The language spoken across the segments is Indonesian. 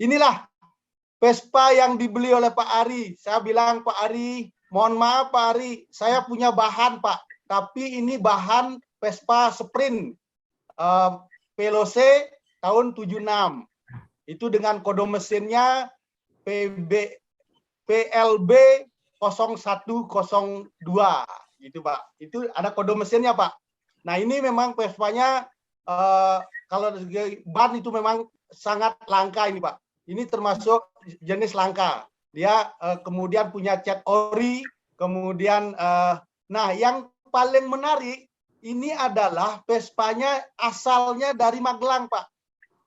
inilah Vespa yang dibeli oleh Pak Ari. Saya bilang, Pak Ari, mohon maaf Pak Ari, saya punya bahan Pak, tapi ini bahan Vespa Sprint PLC tahun 76. Itu dengan kode mesinnya PLB 0102 gitu Pak. Itu ada kode mesinnya Pak. Nah ini memang Vespanya kalau ban itu memang sangat langka ini Pak. Ini termasuk jenis langka. Dia kemudian punya cat ori, kemudian nah yang paling menarik ini adalah Vespanya asalnya dari Magelang Pak.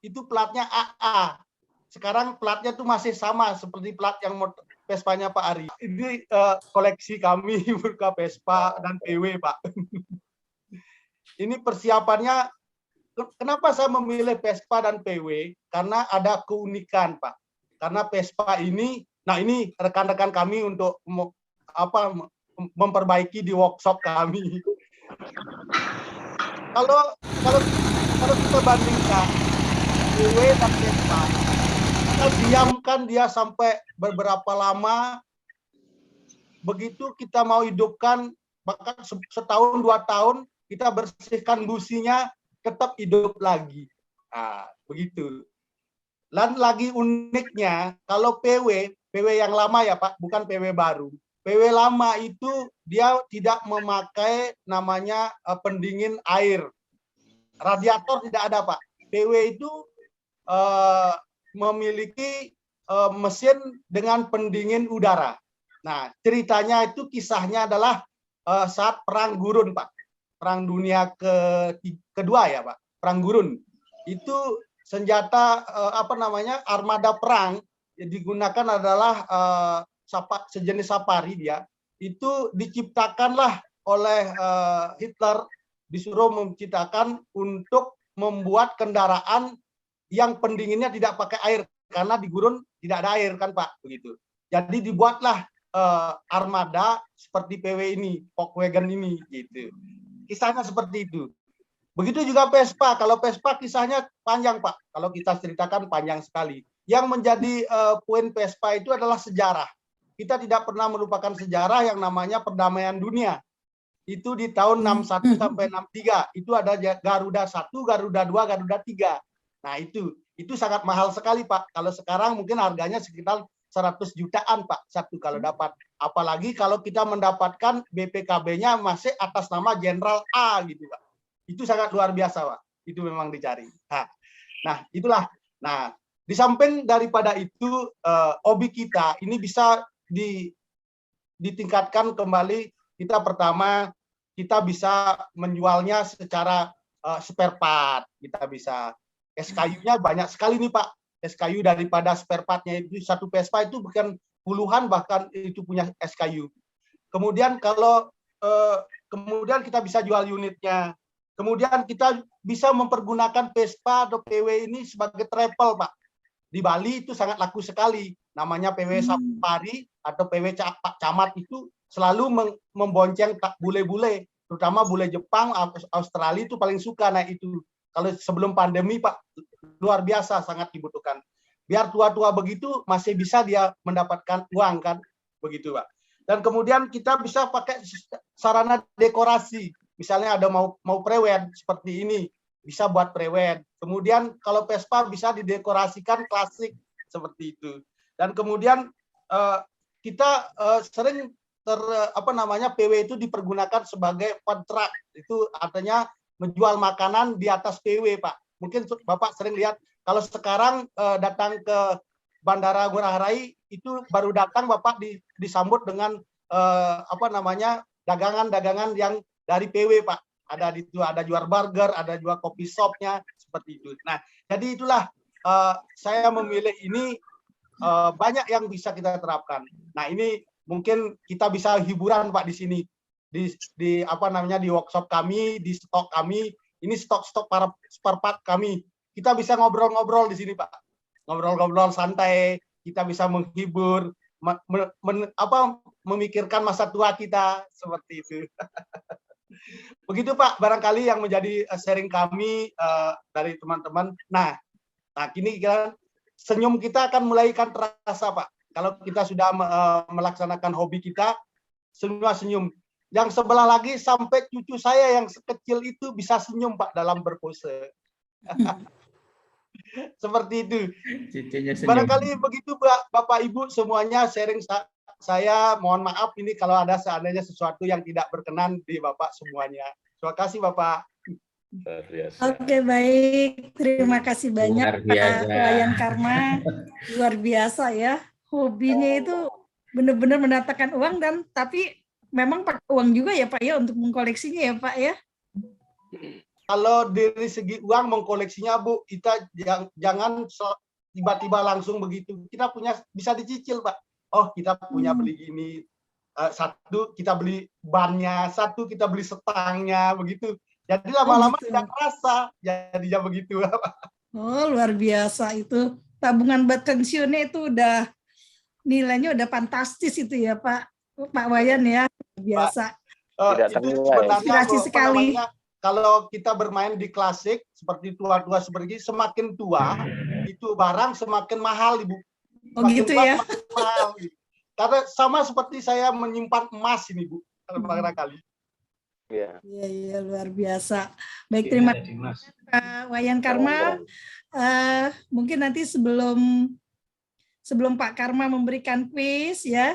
Itu platnya AA. Sekarang platnya tuh masih sama seperti plat yang Vespanya Pak Ari. Ini koleksi kami Burka Vespa dan PW Pak. Ini persiapannya. Kenapa saya memilih Vespa dan PW? Karena ada keunikan, Pak. Karena Vespa ini, nah ini rekan-rekan kami untuk memperbaiki di workshop kami. Kalau kita bandingkan PW dan Vespa, kita diamkan dia sampai beberapa lama. Begitu kita mau hidupkan, bahkan setahun 2 tahun, kita bersihkan businya, tetap hidup lagi. Nah, begitu. Dan lagi uniknya, kalau PW yang lama ya Pak, bukan PW baru. PW lama itu dia tidak memakai namanya pendingin air. Radiator tidak ada Pak. PW itu memiliki mesin dengan pendingin udara. Nah, ceritanya itu kisahnya adalah saat Perang Gurun Pak. Perang Dunia kedua ya Pak, Perang Gurun. Itu senjata armada perang yang digunakan adalah sejenis Safari dia. Itu diciptakanlah oleh Hitler, disuruh menciptakan untuk membuat kendaraan yang pendinginnya tidak pakai air karena di gurun tidak ada air kan Pak, begitu. Jadi dibuatlah armada seperti PW ini, Volkswagen ini gitu. Kisahnya seperti itu. Begitu juga Vespa. Kalau Vespa kisahnya panjang, Pak. Kalau kita ceritakan panjang sekali. Yang menjadi poin Vespa itu adalah sejarah. Kita tidak pernah melupakan sejarah yang namanya perdamaian dunia. Itu di tahun 61 sampai 63. Itu ada Garuda 1, Garuda 2, Garuda 3. Nah, itu sangat mahal sekali, Pak. Kalau sekarang mungkin harganya sekitar 100 jutaan Pak satu kalau dapat. Apalagi kalau kita mendapatkan BPKB-nya masih atas nama Jenderal A gitu Pak. Itu sangat luar biasa Pak. Itu memang dicari. Nah, itulah. Nah, di samping daripada itu hobi kita ini bisa ditingkatkan kembali. Kita pertama kita bisa menjualnya secara spare part. Kita bisa SKU-nya banyak sekali nih Pak. SKU daripada spare part-nya itu satu Vespa itu bukan puluhan bahkan itu punya SKU. Kemudian kalau kemudian kita bisa jual unitnya. Kemudian kita bisa mempergunakan Vespa atau PW ini sebagai travel Pak. Di Bali itu sangat laku sekali. Namanya PW Safari atau PW Camat itu selalu membonceng bule-bule, terutama bule Jepang, Australia itu paling suka naik itu. Kalau sebelum pandemi Pak, luar biasa sangat dibutuhkan. Biar tua-tua begitu masih bisa dia mendapatkan uang kan, begitu Pak. Dan kemudian kita bisa pakai sarana dekorasi. Misalnya ada mau prewed seperti ini, bisa buat prewed. Kemudian kalau Vespa bisa didekorasikan klasik seperti itu. Dan kemudian kita sering PW itu dipergunakan sebagai food truck. Itu artinya menjual makanan di atas PW, Pak. Mungkin Bapak sering lihat, kalau sekarang datang ke Bandara Ngurah Rai, itu baru datang Bapak disambut dengan dagangan-dagangan yang dari PW, Pak. Ada di situ, ada jual burger, ada jual kopi shopnya, seperti itu. Nah, jadi itulah saya memilih ini banyak yang bisa kita terapkan. Nah, ini mungkin kita bisa hiburan Pak di sini. Di workshop kami, di stok kami, ini stok para spare part kami. Kita bisa ngobrol-ngobrol di sini Pak, ngobrol-ngobrol santai, kita bisa menghibur, memikirkan masa tua kita seperti itu. Begitu Pak, barangkali yang menjadi sharing kami dari teman-teman. Nah, kini senyum kita akan mulai kan terasa, Pak. Kalau kita sudah melaksanakan hobi kita, semua senyum. Yang sebelah lagi sampai cucu saya yang sekecil itu bisa senyum, Pak, dalam berpose. Seperti itu. Barangkali begitu, Bapak Ibu semuanya sharing saya. Mohon maaf ini kalau ada seandainya sesuatu yang tidak berkenan di Bapak semuanya. Terima kasih, Bapak. Oke, baik. Terima kasih banyak Pak Wayan Karma. Luar biasa ya. Hobinya itu benar-benar mendatangkan uang dan tapi memang pakai uang juga ya Pak ya untuk mengkoleksinya ya Pak ya. Kalau dari segi uang mengkoleksinya Bu, kita jangan tiba-tiba langsung begitu. Kita punya bisa dicicil Pak. Oh kita punya beli gini. Satu kita beli bannya, satu kita beli setangnya begitu. Jadi lama-lama tidak terasa jadinya begitu. Oh luar biasa itu. Tabungan buat pensiunnya itu udah nilainya udah fantastis itu ya Pak Wayan ya. Biasa. Itu sebenarnya inspirasi sekali. Kalau kita bermain di klasik seperti tua-tua seperti ini, semakin tua itu barang semakin mahal Ibu. Oh gitu ya. Mahal, gitu. Karena sama seperti saya menyimpan emas ini Bu, barangkali. Iya, luar biasa. Baik, terima kasih Pak Wayan Karma. Mungkin nanti sebelum Pak Karma memberikan kuis ya,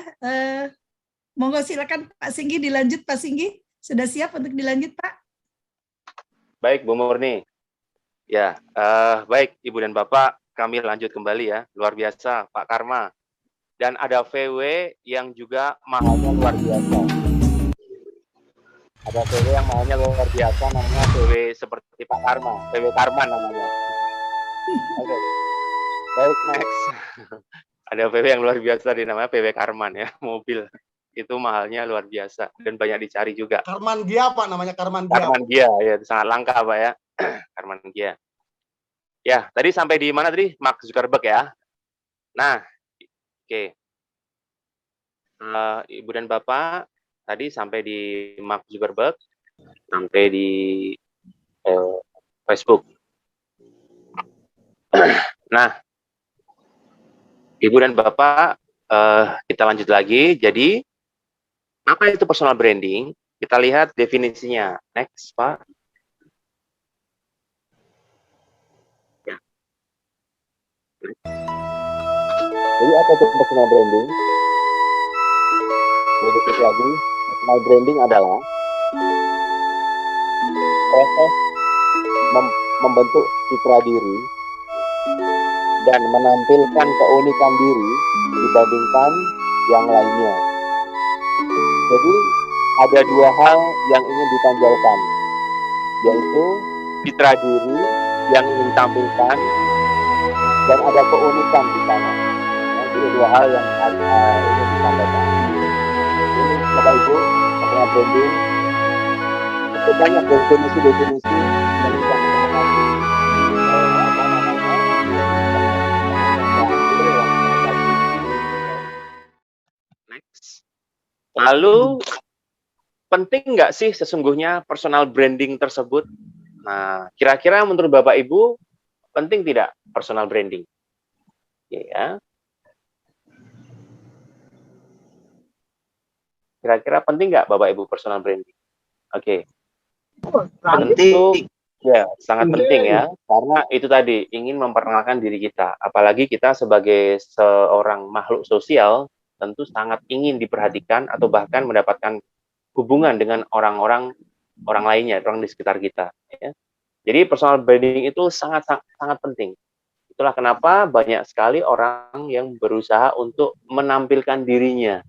monggo silakan Pak Singgi dilanjut. Pak Singgi sudah siap untuk dilanjut Pak? Baik Bu Murni. Ya, baik Ibu dan Bapak, kami lanjut kembali ya. Luar biasa Pak Karma. Dan ada VW yang juga mahalnya luar biasa. Ada VW yang mahalnya luar biasa, namanya VW seperti Pak Karma, VW Karman namanya. Oke. Baik, next. Ada VW yang luar biasa namanya VW Karman ya, mobil. Itu mahalnya luar biasa dan banyak dicari juga. Karman Gia Pak namanya, Karman Gia. Karman Gia ya, sangat langka Pak ya. Karman Gia. Ya, tadi sampai di mana tadi? Mark Zuckerberg ya. Nah, oke. Ibu dan Bapak tadi sampai di Mark Zuckerberg, sampai di Facebook. Nah, Ibu dan Bapak, kita lanjut lagi. Jadi, apa itu personal branding? Kita lihat definisinya. Next, Pak. Ya. Jadi, apa itu personal branding? Sedikit lagi, personal branding adalah proses membentuk citra diri dan menampilkan keunikan diri dibandingkan yang lainnya. Jadi ada dua hal yang ingin ditonjolkan, yaitu citra diri yang ingin ditampilkan dan ada keunikan di sana. Jadi dua hal yang ingin disampaikan. Ini Bapak Ibu, personal branding itu banyak definisi yang bisa kita mengerti. Next. Lalu penting nggak sih sesungguhnya personal branding tersebut? Nah, kira-kira menurut Bapak Ibu penting tidak personal branding? Ya. Kira-kira penting nggak Bapak Ibu personal branding? Oke. Tentu ya sangat penting ya, karena itu tadi ingin memperkenalkan diri kita. Apalagi kita sebagai seorang makhluk sosial tentu sangat ingin diperhatikan atau bahkan mendapatkan hubungan dengan orang-orang lainnya, orang di sekitar kita. Ya. Jadi personal branding itu sangat penting. Itulah kenapa banyak sekali orang yang berusaha untuk menampilkan dirinya,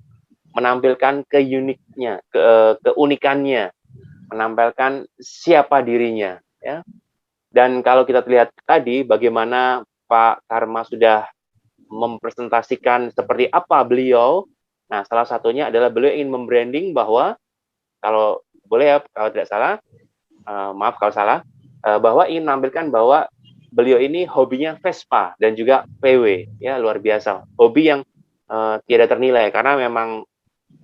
menampilkan keunikannya, menampilkan siapa dirinya. Ya. Dan kalau kita lihat tadi bagaimana Pak Karma sudah mempresentasikan seperti apa beliau. Nah, salah satunya adalah beliau ingin membranding bahwa kalau boleh ya, kalau tidak salah, maaf kalau salah, bahwa ingin menampilkan bahwa beliau ini hobinya Vespa dan juga PW, ya luar biasa. Hobi yang tidak ternilai karena memang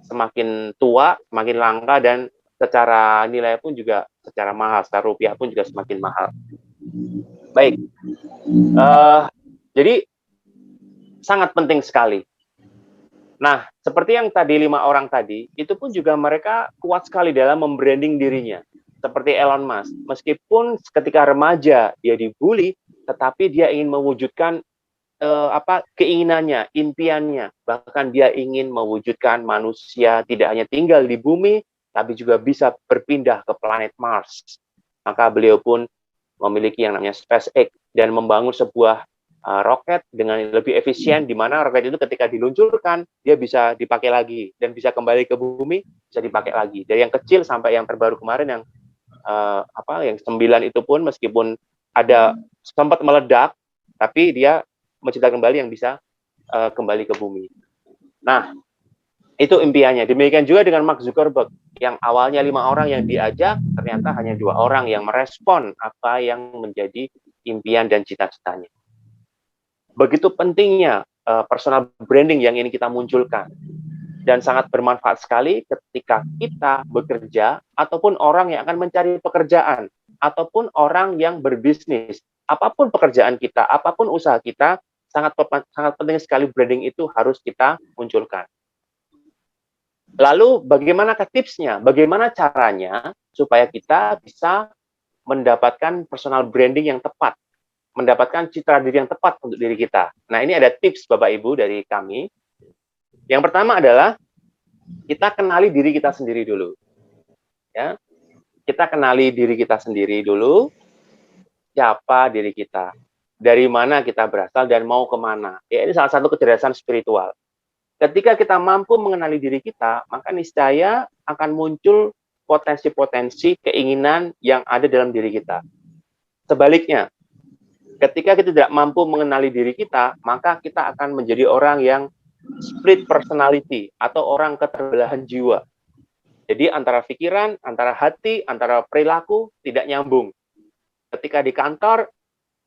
semakin tua, semakin langka dan secara nilai pun juga secara mahal, secara rupiah pun juga semakin mahal. Baik, jadi sangat penting sekali. Nah, seperti yang tadi 5 orang tadi, itu pun juga mereka kuat sekali dalam membranding dirinya. Seperti Elon Musk, meskipun ketika remaja dia dibully, tetapi dia ingin mewujudkan keinginannya, impiannya. Bahkan dia ingin mewujudkan manusia tidak hanya tinggal di bumi, tapi juga bisa berpindah ke planet Mars. Maka beliau pun memiliki yang namanya SpaceX dan membangun sebuah roket dengan lebih efisien, di mana roket itu ketika diluncurkan dia bisa dipakai lagi dan bisa kembali ke bumi, bisa dipakai lagi. Dari yang kecil sampai yang terbaru kemarin yang yang 9 itu pun meskipun ada sempat meledak, tapi dia menciptakan kembali yang bisa kembali ke bumi. Nah, itu impiannya. Demikian juga dengan Mark Zuckerberg yang awalnya 5 orang yang diajak, ternyata hanya 2 orang yang merespon apa yang menjadi impian dan cita-citanya. Begitu pentingnya personal branding yang ini kita munculkan, dan sangat bermanfaat sekali ketika kita bekerja ataupun orang yang akan mencari pekerjaan ataupun orang yang berbisnis. Apapun pekerjaan kita, apapun usaha kita, sangat penting sekali branding itu harus kita munculkan. Lalu bagaimana tipsnya? Bagaimana caranya supaya kita bisa mendapatkan personal branding yang tepat, mendapatkan citra diri yang tepat untuk diri kita. Nah, ini ada tips Bapak Ibu dari kami. Yang pertama adalah kita kenali diri kita sendiri dulu. Ya. Kita kenali diri kita sendiri dulu. Siapa diri kita? Dari mana kita berasal dan mau kemana? Ya, ini salah satu kecerdasan spiritual. Ketika kita mampu mengenali diri kita, maka niscaya akan muncul potensi-potensi keinginan yang ada dalam diri kita. Sebaliknya, ketika kita tidak mampu mengenali diri kita, maka kita akan menjadi orang yang split personality atau orang keterbelahan jiwa. Jadi antara pikiran, antara hati, antara perilaku tidak nyambung. Ketika di kantor,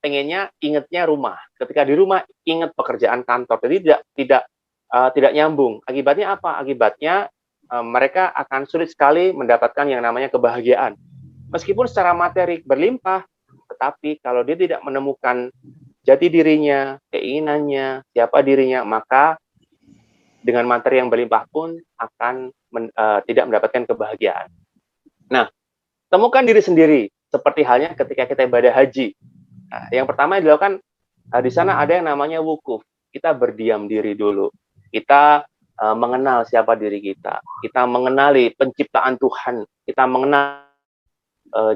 pengennya ingatnya rumah. Ketika di rumah, ingat pekerjaan kantor. Jadi tidak nyambung. Akibatnya apa? Akibatnya mereka akan sulit sekali mendapatkan yang namanya kebahagiaan. Meskipun secara materi berlimpah, tetapi kalau dia tidak menemukan jati dirinya, keinginannya, siapa dirinya, maka dengan materi yang berlimpah pun akan tidak mendapatkan kebahagiaan. Nah, temukan diri sendiri, seperti halnya ketika kita ibadah haji. Nah, yang pertama yang dilakukan, di sana ada yang namanya wukuf. Kita berdiam diri dulu. Kita mengenal siapa diri kita. Kita mengenali penciptaan Tuhan. Kita mengenal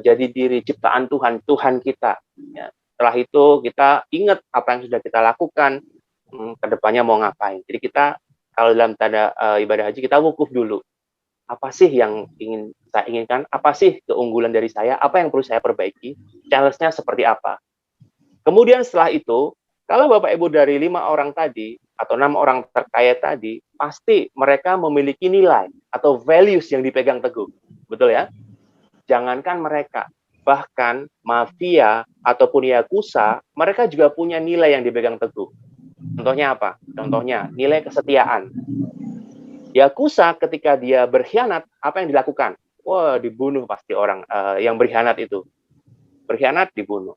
jadi diri ciptaan Tuhan, Tuhan kita. Ya. Setelah itu kita ingat apa yang sudah kita lakukan, kedepannya mau ngapain. Jadi kita kalau dalam tanda ibadah haji kita wukuf dulu. Apa sih yang ingin saya inginkan? Apa sih keunggulan dari saya? Apa yang perlu saya perbaiki? Challenge-nya seperti apa? Kemudian setelah itu, kalau Bapak Ibu dari 5 orang tadi atau 6 orang terkaya tadi, pasti mereka memiliki nilai atau values yang dipegang teguh. Betul ya? Jangankan mereka, bahkan mafia ataupun yakuza, mereka juga punya nilai yang dipegang teguh. Contohnya apa? Contohnya nilai kesetiaan. Yakuza ketika dia berkhianat, apa yang dilakukan? Wah, dibunuh pasti orang yang berkhianat itu. Berkhianat, dibunuh.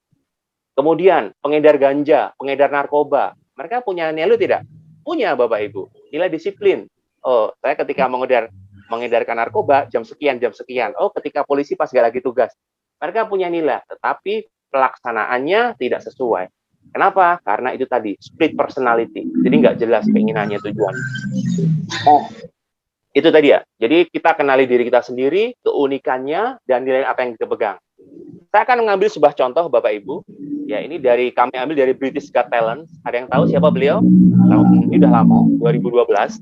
Kemudian pengedar ganja, pengedar narkoba, mereka punya nilai tidak? Punya Bapak Ibu. Nilai disiplin. Oh, saya ketika mengedarkan narkoba jam sekian. Oh, ketika polisi pas gak lagi tugas. Mereka punya nilai, tetapi pelaksanaannya tidak sesuai. Kenapa? Karena itu tadi, split personality. Jadi nggak jelas keinginannya, tujuannya. Oh, itu tadi ya. Jadi kita kenali diri kita sendiri, keunikannya, dan nilai apa yang kita pegang. Saya akan mengambil sebuah contoh, Bapak Ibu. Ya, ini kami ambil dari British Got Talent. Ada yang tahu siapa beliau? Tahun ini udah lama, 2012.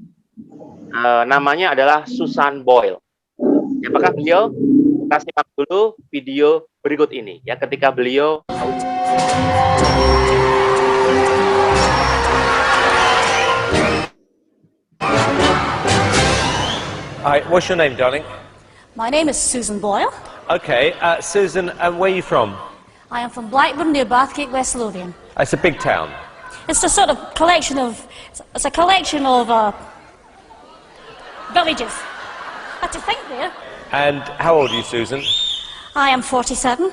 Namanya adalah Susan Boyle. Siapakah beliau? Kita simak dulu video berikut ini. Ya, ketika beliau Hi, what's your name, darling? My name is Susan Boyle. Okay, Susan, where are you from? I am from Blackburn near Bathgate, West Lothian. It's a big town. It's a sort of collection of villages. Had to think there. And how old are you, Susan? I am 47.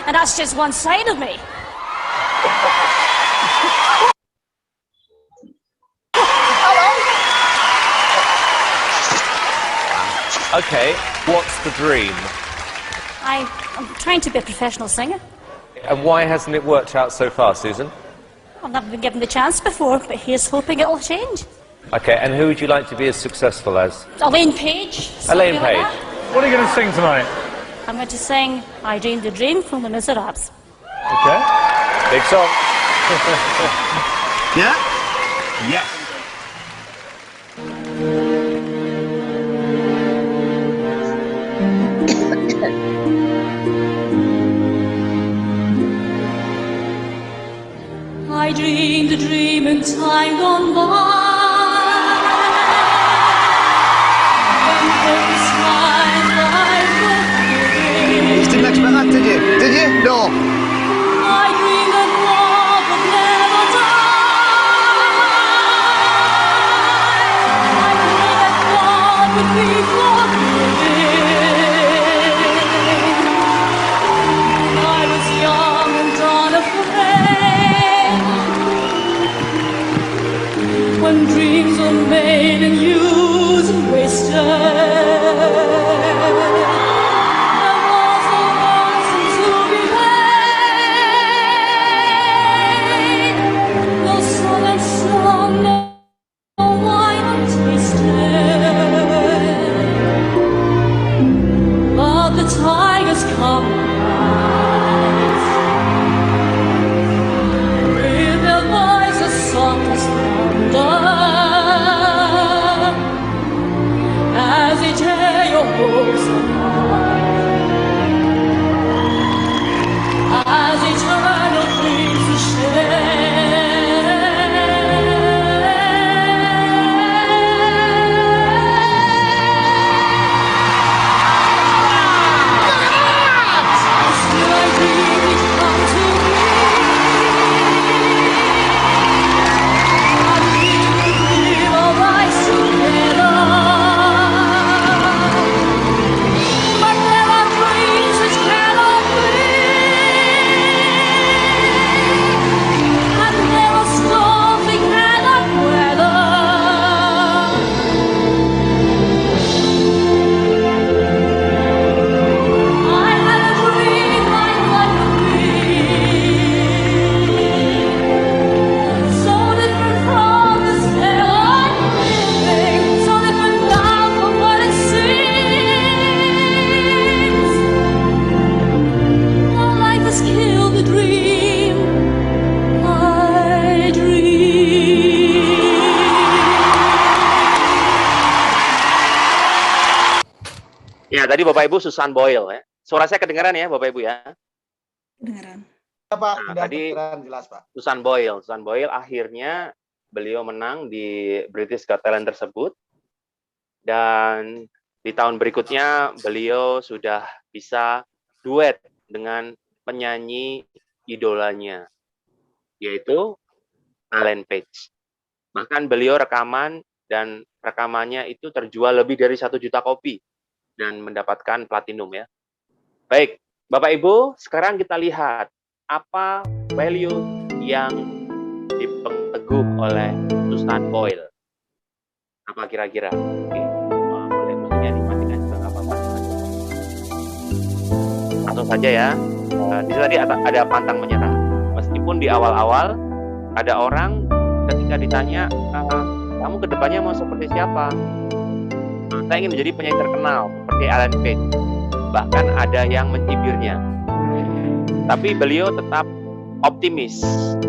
And that's just one side of me. Okay, what's the dream? I'm trying to be a professional singer. And why hasn't it worked out so far, Susan? I've never been given the chance before, but here's hoping it'll change. Okay, and who would you like to be as successful as? Elaine Page. Elaine somebody like Page. that. What are you going to sing tonight? I'm going to sing I Dreamed a Dream from Les Miserables. Okay. Big song. Yeah? Yes. I dreamed a dream in time gone by. When those times I forget. Didn't expect that, did you? Did you? No. I dreamed that love would never die. I dreamed that God would be forgiven. I was young and unafraid. When dreams are made and used and wasted. Tigers come with their voices soft as thunder, as they tear your hopes apart, as eternal dreams to share. Ya, tadi Bapak Ibu Susan Boyle ya. Suara saya kedengaran ya Bapak Ibu ya. Kedengaran. Ya, Pak, Nah, sudah tadi kedengaran jelas, Pak. Susan Boyle akhirnya beliau menang di British Got Talent tersebut. Dan di tahun berikutnya beliau sudah bisa duet dengan penyanyi idolanya, yaitu Elaine Page. Bahkan beliau rekaman dan rekamannya itu terjual lebih dari 1 juta kopi dan mendapatkan platinum ya. Baik, Bapak Ibu, sekarang kita lihat apa value yang dipegang oleh Susan Boyle. Apa kira-kira? Oke, boleh musiknya dimatikan juga nggak apa-apa. Langsung saja ya. Di sini tadi ada pantang menyerah. Meskipun di awal-awal ada orang ketika ditanya, kamu kedepannya mau seperti siapa? Saya ingin menjadi penyanyi terkenal seperti Elaine Page. Bahkan ada yang mencibirnya. Tapi beliau tetap optimis.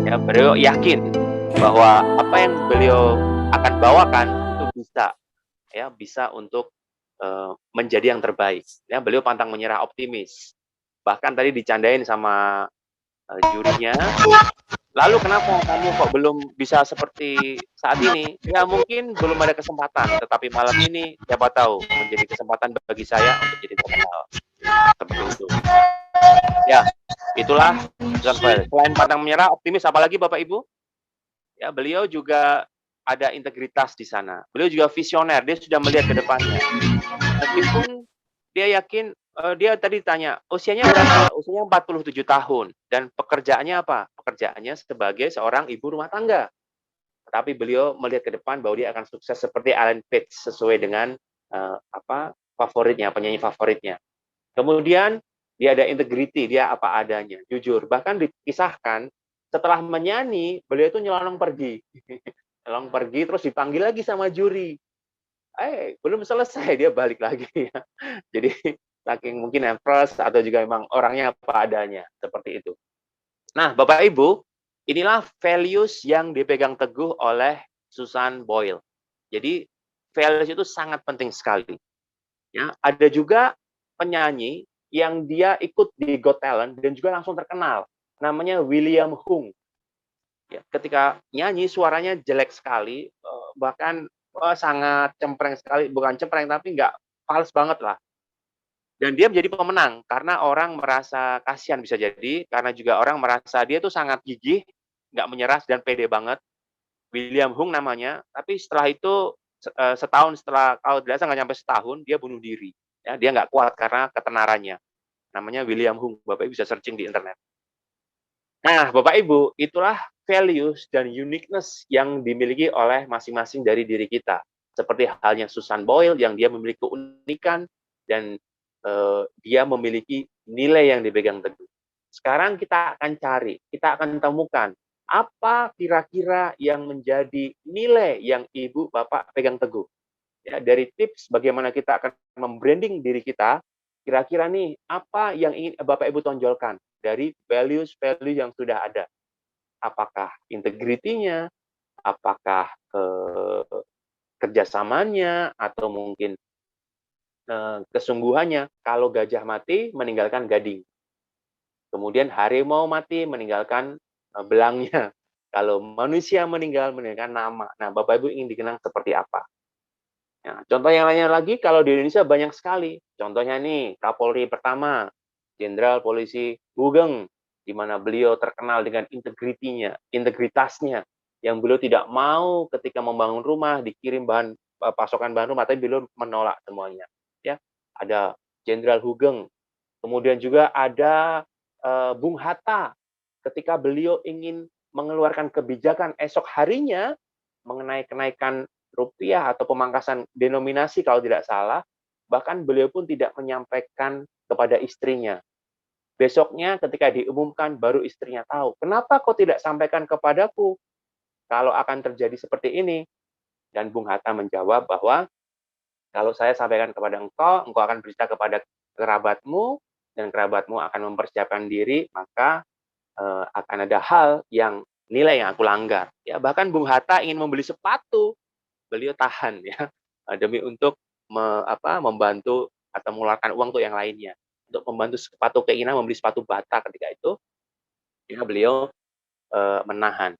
Ya, beliau yakin bahwa apa yang beliau akan bawakan itu bisa untuk menjadi yang terbaik. Ya, beliau pantang menyerah, optimis. Bahkan tadi dicandain sama jurinya. Lalu kenapa kamu kok belum bisa seperti saat ini? Ya mungkin belum ada kesempatan, tetapi malam ini siapa tahu menjadi kesempatan bagi saya untuk jadi terkenal. Seperti itu. Ya, itulah Susan Boyle. Selain pantang menyerah, optimis, apalagi Bapak Ibu? Ya, beliau juga ada integritas di sana. Beliau juga visioner, dia sudah melihat ke depannya. Meskipun dia yakin, dia tadi tanya, usianya berapa? Usianya 47 tahun. Dan pekerjaannya apa? Pekerjaannya sebagai seorang ibu rumah tangga. Tapi beliau melihat ke depan bahwa dia akan sukses seperti Elaine Page sesuai dengan favoritnya, penyanyi favoritnya. Kemudian dia ada integrity, dia apa adanya, jujur. Bahkan dikisahkan setelah menyanyi, beliau itu nyelonong pergi. Nyelonong pergi terus dipanggil lagi sama juri. Belum selesai dia balik lagi ya. Jadi saking mungkin impress atau juga memang orangnya apa adanya, seperti itu. Nah, Bapak Ibu, inilah values yang dipegang teguh oleh Susan Boyle. Jadi values itu sangat penting sekali. Ya, ada juga penyanyi yang dia ikut di Got Talent dan juga langsung terkenal. Namanya William Hung. Ya, ketika nyanyi suaranya jelek sekali, bahkan sangat cempreng sekali, bukan cempreng tapi nggak fals banget lah. Dan dia menjadi pemenang karena orang merasa kasihan bisa jadi, karena juga orang merasa dia tuh sangat gigih, nggak menyerah dan pede banget. William Hung namanya, tapi setelah itu setahun setelah, kalau tidak salah nggak sampai setahun, dia bunuh diri. Ya, dia nggak kuat karena ketenarannya. Namanya William Hung, Bapak Ibu bisa searching di internet. Nah, Bapak Ibu, itulah values dan uniqueness yang dimiliki oleh masing-masing dari diri kita. Seperti halnya Susan Boyle yang dia memiliki keunikan dan dia memiliki nilai yang dipegang teguh. Sekarang kita akan cari, kita akan temukan apa kira-kira yang menjadi nilai yang Ibu Bapak pegang teguh. Ya, dari tips bagaimana kita akan membranding diri kita, kira-kira nih apa yang ingin Bapak Ibu tonjolkan dari values-value yang sudah ada. Apakah integritinya, apakah kerjasamanya, atau mungkin kesungguhannya. Kalau gajah mati, meninggalkan gading. Kemudian harimau mati, meninggalkan belangnya. Kalau manusia meninggal, meninggalkan nama. Nah, Bapak Ibu ingin dikenang seperti apa? Nah, contoh yang lainnya lagi, kalau di Indonesia banyak sekali. Contohnya nih, Kapolri pertama, Jenderal Polisi Hugeng, di mana beliau terkenal dengan integritasnya, yang beliau tidak mau ketika membangun rumah, dikirim pasokan bahan rumah, tapi beliau menolak semuanya. Ya, ada Jenderal Hugeng. Kemudian juga ada Bung Hatta, ketika beliau ingin mengeluarkan kebijakan esok harinya mengenai kenaikan rupiah atau pemangkasan denominasi kalau tidak salah, bahkan beliau pun tidak menyampaikan kepada istrinya. Besoknya ketika diumumkan baru istrinya tahu. Kenapa kau tidak sampaikan kepadaku kalau akan terjadi seperti ini? Dan Bung Hatta menjawab bahwa kalau saya sampaikan kepada engkau, engkau akan bercerita kepada kerabatmu, dan kerabatmu akan mempersiapkan diri, maka akan ada hal yang nilai yang aku langgar. Ya, bahkan Bung Hatta ingin membeli sepatu, beliau tahan ya demi untuk membantu atau mengeluarkan uang untuk yang lainnya, untuk membantu sepatu keinginan membeli sepatu bata ketika itu, ya beliau menahan.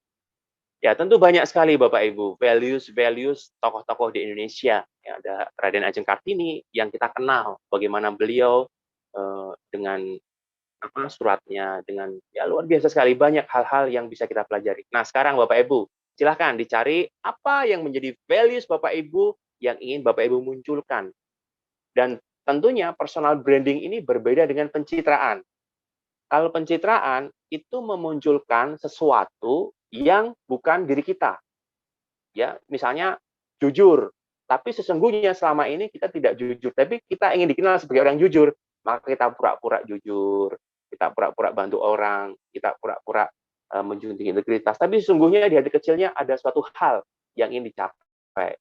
Ya, tentu banyak sekali Bapak Ibu values tokoh-tokoh di Indonesia. Ya, ada Raden Ajeng Kartini yang kita kenal bagaimana beliau dengan suratnya, dengan ya luar biasa sekali, banyak hal-hal yang bisa kita pelajari. Nah, sekarang Bapak Ibu, silahkan dicari apa yang menjadi values Bapak Ibu yang ingin Bapak Ibu munculkan. Dan tentunya personal branding ini berbeda dengan pencitraan. Kalau pencitraan itu memunculkan sesuatu yang bukan diri kita. Ya, misalnya jujur, tapi sesungguhnya selama ini kita tidak jujur, tapi kita ingin dikenal sebagai orang jujur, maka kita pura-pura jujur, kita pura-pura bantu orang, kita pura-pura menjunjung integritas, tapi sesungguhnya di hati kecilnya ada suatu hal yang ingin dicapai.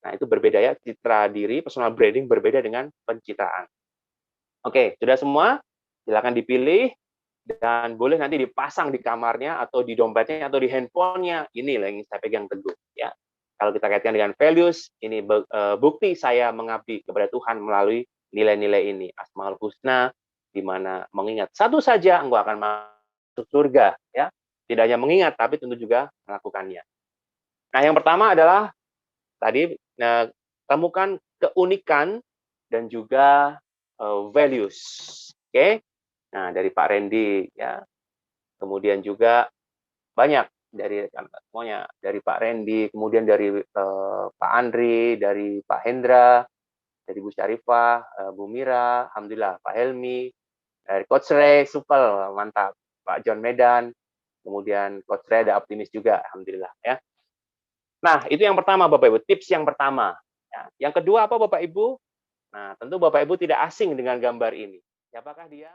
Nah, itu berbeda ya, citra diri, personal branding berbeda dengan pencitraan. Oke, sudah semua? Silakan dipilih, dan boleh nanti dipasang di kamarnya, atau di dompetnya, atau di handphonenya. Ini yang saya pegang teguh. Ya, kalau kita kaitkan dengan values, ini bukti saya mengabdi kepada Tuhan melalui nilai-nilai ini. Asmaul Husna, di mana mengingat satu saja, engkau akan masuk surga. Ya, tidak hanya mengingat, tapi tentu juga melakukannya. Nah, yang pertama adalah tadi temukan keunikan dan juga values. Oke. Nah, dari Pak Randy ya. Kemudian juga banyak dari semuanya, dari Pak Randy, kemudian dari Pak Andri, dari Pak Hendra, dari Bu Syarifah, Bu Mira, alhamdulillah, Pak Helmi, dari Coach Ray, supel, mantap, Pak John Medan, kemudian Coach Ray ada optimis juga, alhamdulillah ya. Nah, itu yang pertama Bapak Ibu, tips yang pertama. Ya. Yang kedua apa Bapak Ibu? Nah, tentu Bapak Ibu tidak asing dengan gambar ini. Siapakah dia?